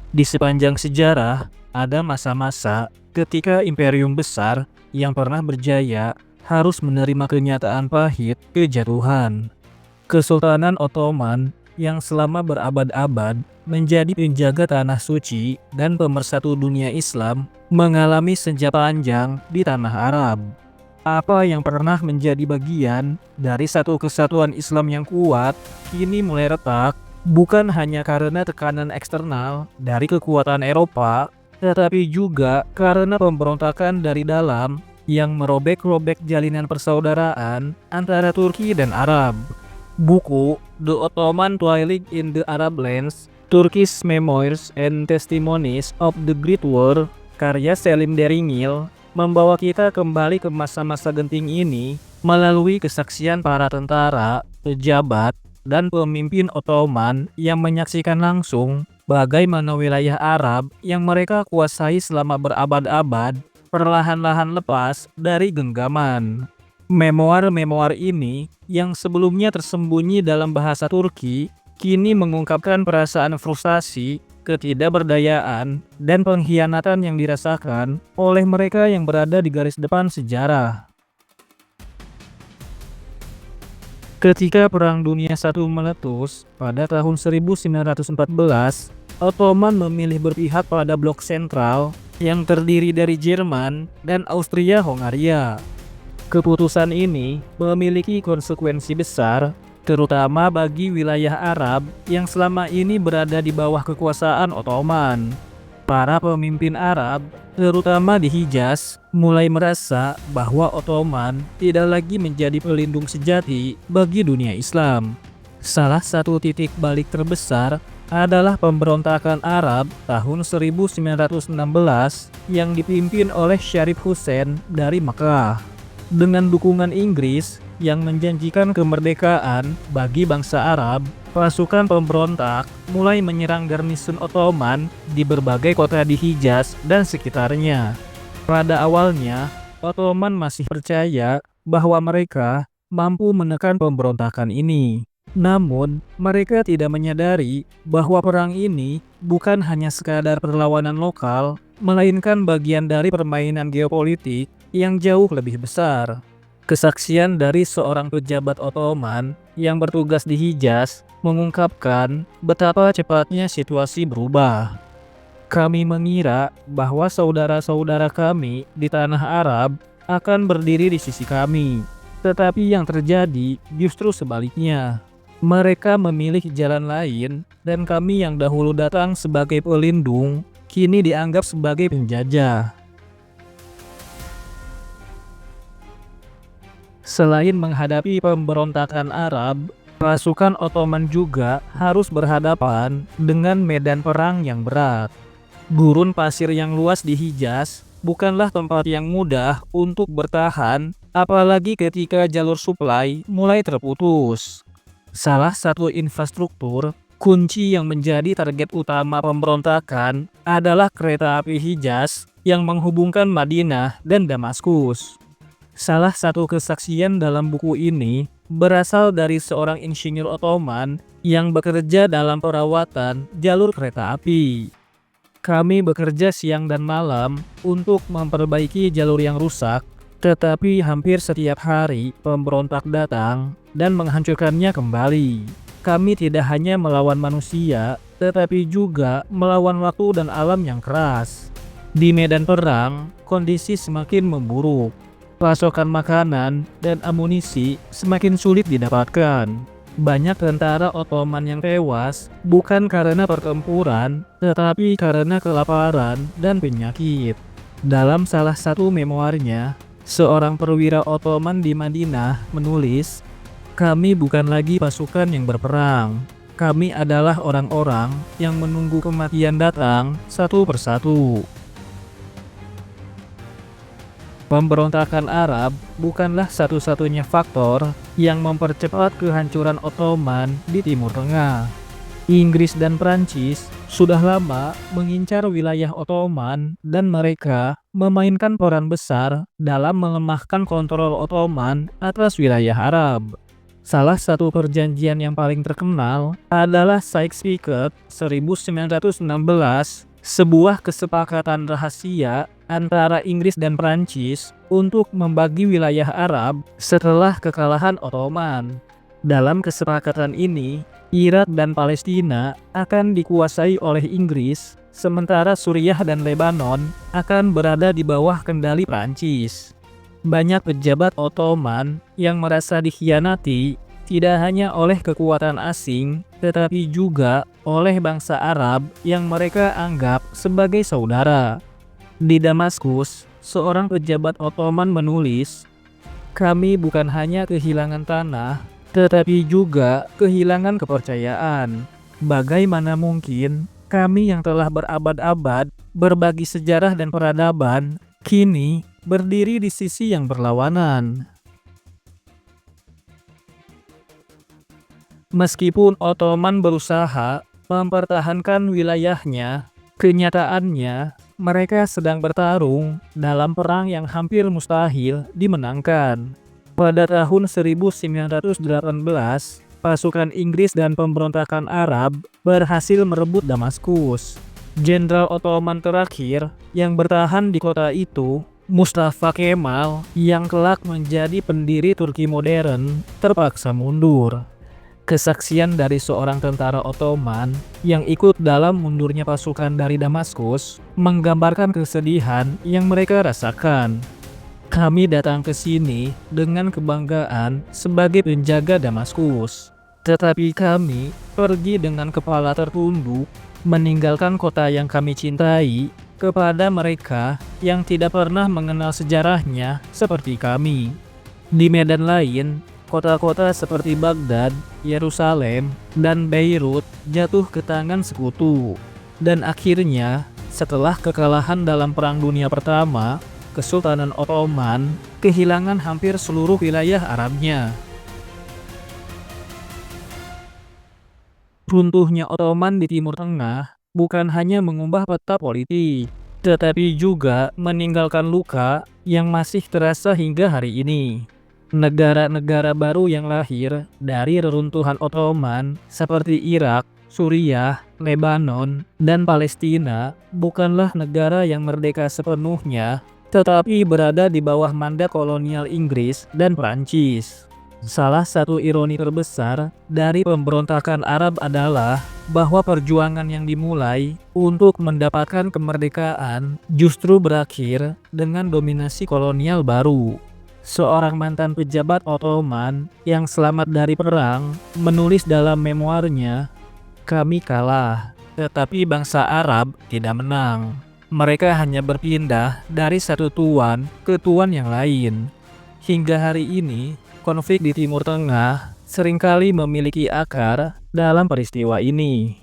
Di sepanjang sejarah, ada masa-masa ketika imperium besar yang pernah berjaya harus menerima kenyataan pahit kejatuhan. Kesultanan Ottoman yang selama berabad-abad menjadi penjaga tanah suci dan pemersatu dunia Islam mengalami senja panjang di tanah Arab. Apa yang pernah menjadi bagian dari satu kesatuan Islam yang kuat, kini mulai retak, bukan hanya karena tekanan eksternal dari kekuatan Eropa, tetapi juga karena pemberontakan dari dalam yang merobek-robek jalinan persaudaraan antara Turki dan Arab. Buku The Ottoman Twilight in the Arab Lands, Turkish Memoirs and Testimonies of the Great War, karya Selim Deringil, membawa kita kembali ke masa-masa genting ini melalui kesaksian para tentara, pejabat, dan pemimpin Ottoman yang menyaksikan langsung bagaimana wilayah Arab yang mereka kuasai selama berabad-abad perlahan-lahan lepas dari genggaman. Memoar-memoar ini yang sebelumnya tersembunyi dalam bahasa Turki kini mengungkapkan perasaan frustasi, ketidakberdayaan, dan pengkhianatan yang dirasakan oleh mereka yang berada di garis depan sejarah. Ketika Perang Dunia I meletus pada tahun 1914, Ottoman memilih berpihak pada blok sentral yang terdiri dari Jerman dan Austria-Hongaria. Keputusan ini memiliki konsekuensi besar, terutama bagi wilayah Arab yang selama ini berada di bawah kekuasaan Ottoman. Para pemimpin Arab, terutama di Hijaz, mulai merasa bahwa Ottoman tidak lagi menjadi pelindung sejati bagi dunia Islam. Salah satu titik balik terbesar adalah pemberontakan Arab tahun 1916 yang dipimpin oleh Syarif Hussein dari Makkah. Dengan dukungan Inggris yang menjanjikan kemerdekaan bagi bangsa Arab, pasukan pemberontak mulai menyerang garnisun Ottoman di berbagai kota di Hijaz dan sekitarnya. Pada awalnya, Ottoman masih percaya bahwa mereka mampu menekan pemberontakan ini. Namun, mereka tidak menyadari bahwa perang ini bukan hanya sekadar perlawanan lokal, melainkan bagian dari permainan geopolitik yang jauh lebih besar. Kesaksian dari seorang pejabat Ottoman yang bertugas di Hijaz mengungkapkan betapa cepatnya situasi berubah. Kami mengira bahwa saudara-saudara kami di tanah Arab akan berdiri di sisi kami, tetapi yang terjadi justru sebaliknya. Mereka memilih jalan lain, dan kami yang dahulu datang sebagai pelindung kini dianggap sebagai penjajah. Selain menghadapi pemberontakan Arab, pasukan Ottoman juga harus berhadapan dengan medan perang yang berat. Gurun pasir yang luas di Hijaz bukanlah tempat yang mudah untuk bertahan, apalagi ketika jalur suplai mulai terputus. Salah satu infrastruktur kunci yang menjadi target utama pemberontakan adalah kereta api Hijaz yang menghubungkan Madinah dan Damaskus. Salah satu kesaksian dalam buku ini berasal dari seorang insinyur Ottoman yang bekerja dalam perawatan jalur kereta api. Kami bekerja siang dan malam untuk memperbaiki jalur yang rusak, tetapi hampir setiap hari pemberontak datang dan menghancurkannya kembali. Kami tidak hanya melawan manusia, tetapi juga melawan waktu dan alam yang keras. Di medan perang, kondisi semakin memburuk. Pasokan makanan dan amunisi semakin sulit didapatkan. Banyak tentara Ottoman yang tewas bukan karena pertempuran, tetapi karena kelaparan dan penyakit. Dalam salah satu memoarnya, seorang perwira Ottoman di Madinah menulis, "Kami bukan lagi pasukan yang berperang. Kami adalah orang-orang yang menunggu kematian datang satu persatu." Pemberontakan Arab bukanlah satu-satunya faktor yang mempercepat kehancuran Ottoman di Timur Tengah. Inggris dan Prancis sudah lama mengincar wilayah Ottoman dan mereka memainkan peran besar dalam melemahkan kontrol Ottoman atas wilayah Arab. Salah satu perjanjian yang paling terkenal adalah Sykes-Picot 1916, sebuah kesepakatan rahasia antara Inggris dan Prancis untuk membagi wilayah Arab setelah kekalahan Ottoman. Dalam kesepakatan ini, Irak dan Palestina akan dikuasai oleh Inggris, sementara Suriah dan Lebanon akan berada di bawah kendali Prancis. Banyak pejabat Ottoman yang merasa dikhianati tidak hanya oleh kekuatan asing, tetapi juga oleh bangsa Arab yang mereka anggap sebagai saudara. Di Damaskus, seorang pejabat Ottoman menulis, "Kami bukan hanya kehilangan tanah, tetapi juga kehilangan kepercayaan. Bagaimana mungkin kami yang telah berabad-abad berbagi sejarah dan peradaban, kini berdiri di sisi yang berlawanan?" Meskipun Ottoman berusaha mempertahankan wilayahnya, kenyataannya mereka sedang bertarung dalam perang yang hampir mustahil dimenangkan. Pada tahun 1918, pasukan Inggris dan pemberontakan Arab berhasil merebut Damaskus. Jenderal Ottoman terakhir yang bertahan di kota itu, Mustafa Kemal, yang kelak menjadi pendiri Turki modern, terpaksa mundur. Kesaksian dari seorang tentara Ottoman yang ikut dalam mundurnya pasukan dari Damaskus menggambarkan kesedihan yang mereka rasakan. "Kami datang ke sini dengan kebanggaan sebagai penjaga Damaskus, tetapi kami pergi dengan kepala tertunduk, meninggalkan kota yang kami cintai kepada mereka yang tidak pernah mengenal sejarahnya seperti kami." Di medan lain, kota-kota seperti Baghdad, Yerusalem, dan Beirut jatuh ke tangan sekutu. Dan akhirnya, setelah kekalahan dalam Perang Dunia Pertama, Kesultanan Ottoman kehilangan hampir seluruh wilayah Arabnya. Runtuhnya Ottoman di Timur Tengah bukan hanya mengubah peta politik, tetapi juga meninggalkan luka yang masih terasa hingga hari ini. Negara-negara baru yang lahir dari reruntuhan Ottoman seperti Irak, Suriah, Lebanon, dan Palestina bukanlah negara yang merdeka sepenuhnya, tetapi berada di bawah mandat kolonial Inggris dan Prancis. Salah satu ironi terbesar dari pemberontakan Arab adalah bahwa perjuangan yang dimulai untuk mendapatkan kemerdekaan justru berakhir dengan dominasi kolonial baru. Seorang mantan pejabat Ottoman yang selamat dari perang menulis dalam memoarnya, "Kami kalah, tetapi bangsa Arab tidak menang. Mereka hanya berpindah dari satu tuan ke tuan yang lain." Hingga hari ini, konflik di Timur Tengah seringkali memiliki akar dalam peristiwa ini.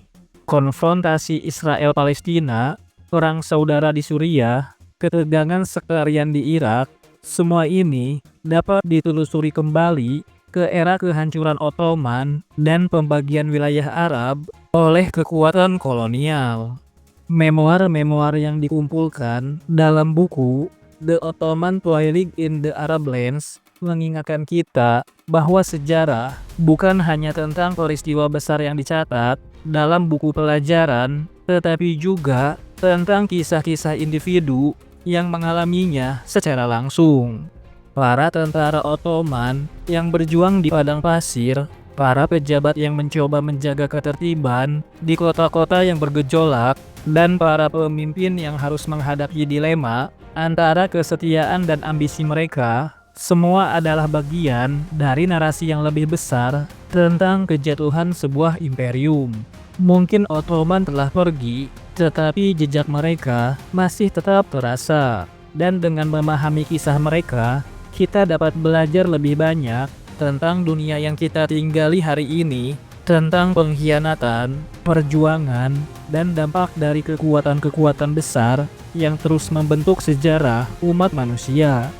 Konfrontasi Israel-Palestina, perang saudara di Suriah, ketegangan sekalian di Irak, semua ini dapat ditelusuri kembali ke era kehancuran Ottoman dan pembagian wilayah Arab oleh kekuatan kolonial. Memoar-memoar yang dikumpulkan dalam buku The Ottoman Twilight in the Arab Lands mengingatkan kita bahwa sejarah bukan hanya tentang peristiwa besar yang dicatat dalam buku pelajaran, tetapi juga tentang kisah-kisah individu yang mengalaminya secara langsung. Para tentara Ottoman yang berjuang di padang pasir, para pejabat yang mencoba menjaga ketertiban di kota-kota yang bergejolak, dan para pemimpin yang harus menghadapi dilema antara kesetiaan dan ambisi mereka, semua adalah bagian dari narasi yang lebih besar tentang kejatuhan sebuah imperium. Mungkin Ottoman telah pergi, tetapi jejak mereka masih tetap terasa. Dan dengan memahami kisah mereka, kita dapat belajar lebih banyak tentang dunia yang kita tinggali hari ini, tentang pengkhianatan, perjuangan, dan dampak dari kekuatan-kekuatan besar yang terus membentuk sejarah umat manusia.